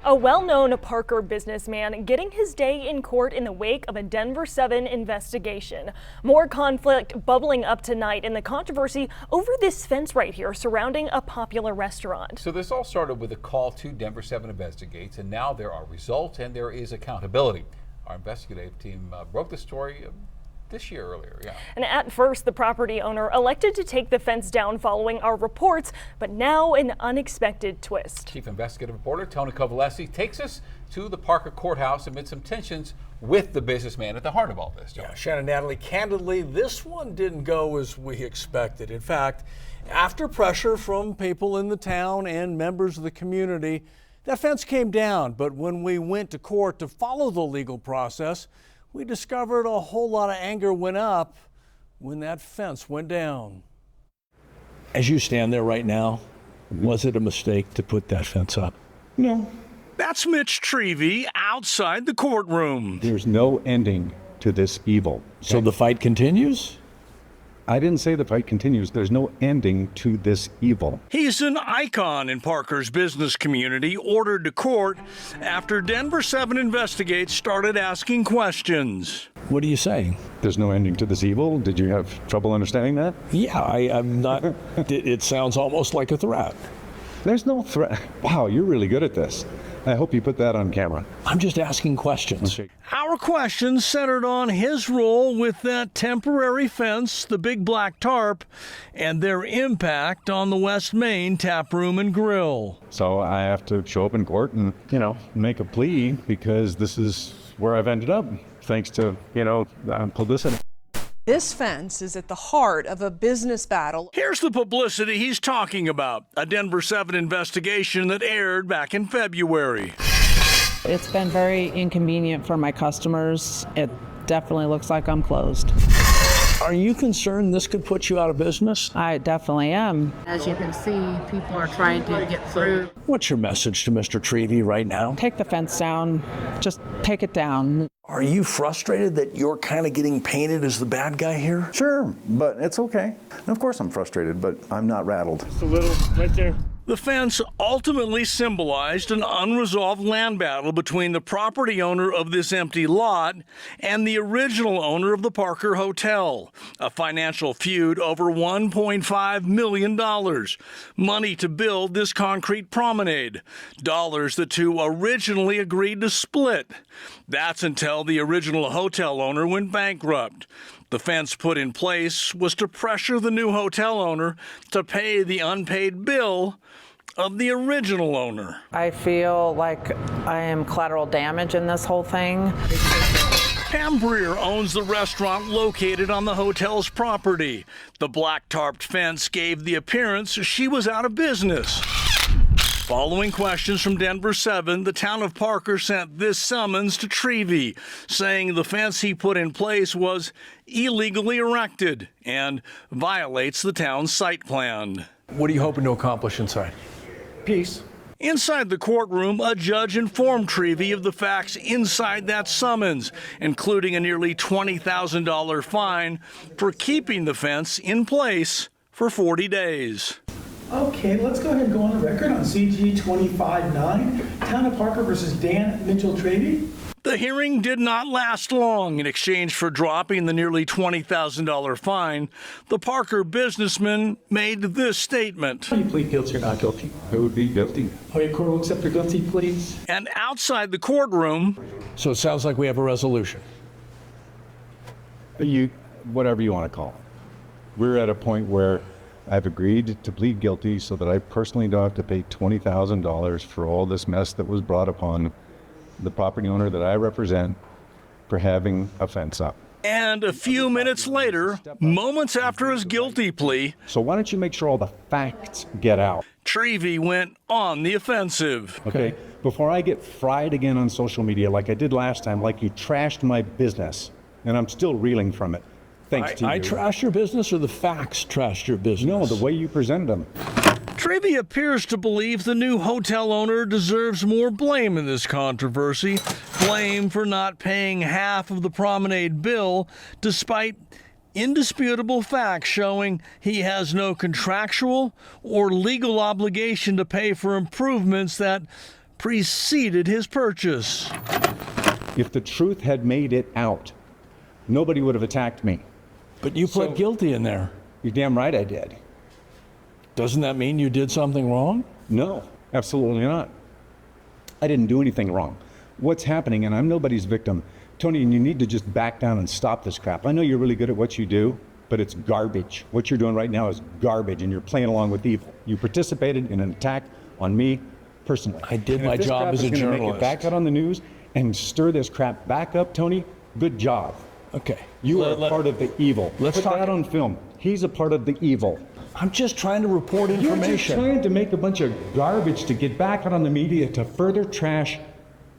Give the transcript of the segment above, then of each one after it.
A well-known Parker businessman getting his day in court in the wake of a Denver7 investigation. More conflict bubbling up tonight in the controversy over this fence right here surrounding a popular restaurant. So this all started with a call to Denver7 Investigates, and now there are results and there is accountability. Our investigative team broke the story this year earlier, yeah. And at first, the property owner elected to take the fence down following our reports, but now an unexpected twist. Chief investigative reporter Tony Covalesi takes us to the Parker courthouse amid some tensions with the businessman at the heart of all this. Yeah, Shannon, Natalie, candidly, this one didn't go as we expected. In fact, after pressure from people in the town and members of the community, that fence came down. But when we went to court to follow the legal process, we discovered a whole lot of anger went up when that fence went down. As you stand there right now, was it a mistake to put that fence up? No. That's Mitch Trevey outside the courtroom. There's no ending to this evil. So the fight continues? I didn't say the fight continues. There's no ending to this evil. He's an icon in Parker's business community, ordered to court after Denver7 Investigates started asking questions. What are you saying? There's no ending to this evil? Did you have trouble understanding that? Yeah, I'm not. It sounds almost like a threat. There's no threat. Wow, you're really good at this. I hope you put that on camera. I'm just asking questions. Our questions centered on his role with that temporary fence, the big black tarp, and their impact on the West Main Tap Room and Grill. So I have to show up in court and, make a plea because this is where I've ended up, thanks to, publicity. This fence is at the heart of a business battle. Here's the publicity he's talking about, a Denver7 investigation that aired back in February. It's been very inconvenient for my customers. It definitely looks like I'm closed. Are you concerned this could put you out of business? I definitely am. As you can see, people are trying to get through. What's your message to Mr. Trevey right now? Take the fence down. Just take it down. Are you frustrated that you're kind of getting painted as the bad guy here? Sure, but it's okay. And of course I'm frustrated, but I'm not rattled. Just a little, right there. The fence ultimately symbolized an unresolved land battle between the property owner of this empty lot and the original owner of the Parker Hotel, a financial feud over $1.5 million, money to build this concrete promenade, dollars the two originally agreed to split. That's until the original hotel owner went bankrupt. The fence put in place was to pressure the new hotel owner to pay the unpaid bill of the original owner. I feel like I am collateral damage in this whole thing. Pam Breer owns the restaurant located on the hotel's property. The black tarped fence gave the appearance she was out of business. Following questions from Denver7, the town of Parker sent this summons to Trevey, saying the fence he put in place was illegally erected and violates the town's site plan. What are you hoping to accomplish inside? Peace. Inside the courtroom, a judge informed Trevey of the facts inside that summons, including a nearly $20,000 fine for keeping the fence in place for 40 days. Okay, let's go ahead and go on the record on CG 25-9, Town of Parker versus Dan Mitchell Trevey. The hearing did not last long. In exchange for dropping the nearly $20,000 fine, the Parker businessman made this statement. Do you plead guilty or not guilty? Who would be guilty? Are you court will accept your guilty pleas? And outside the courtroom... So it sounds like we have a resolution. Whatever you want to call it. We're at a point where I've agreed to plead guilty so that I personally don't have to pay $20,000 for all this mess that was brought upon the property owner that I represent for having a fence up. And a few minutes later, moments after his guilty plea... So why don't you make sure all the facts get out? Trevey went on the offensive. Okay, before I get fried again on social media like I did last time, like you trashed my business, and I'm still reeling from it. Thanks to you. I trashed your business or the facts trashed your business? No, the way you presented them. Trevey appears to believe the new hotel owner deserves more blame in this controversy. Blame for not paying half of the promenade bill, despite indisputable facts showing he has no contractual or legal obligation to pay for improvements that preceded his purchase. If the truth had made it out, nobody would have attacked me. But you pled guilty in there. You're damn right I did. Doesn't that mean you did something wrong? No, absolutely not. I didn't do anything wrong. What's happening, and I'm nobody's victim, Tony, and you need to just back down and stop this crap. I know you're really good at what you do, but it's garbage. What you're doing right now is garbage, and you're playing along with evil. You participated in an attack on me personally. I did my job as a If this crap is gonna make journalist. it back out on the news and stir this crap back up, Tony, good job. Okay. You are a part of the evil. Let's Put talk that on film. He's a part of the evil. I'm just trying to report You're just information. trying to make a bunch of garbage to get back out on the media to further trash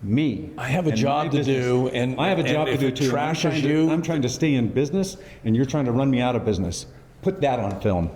me. I have a and job my to business. do, and I have a and job to if do it too. trashes you. I'm trying to stay in business, and you're trying to run me out of business. Put that on film.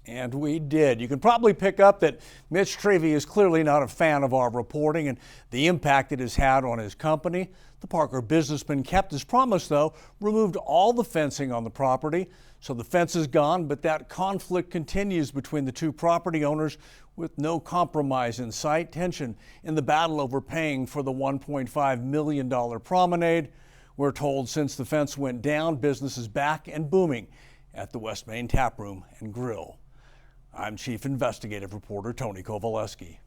And we did. You can probably pick up that Mitch Trevey is clearly not a fan of our reporting and the impact it has had on his company. The Parker businessman kept his promise, though, removed all the fencing on the property. So the fence is gone, but that conflict continues between the two property owners with no compromise in sight. Tension in the battle over paying for the $1.5 million promenade. We're told since the fence went down, business is back and booming at the West Main Tap Room and Grill. I'm Chief Investigative Reporter Tony Kowaleski.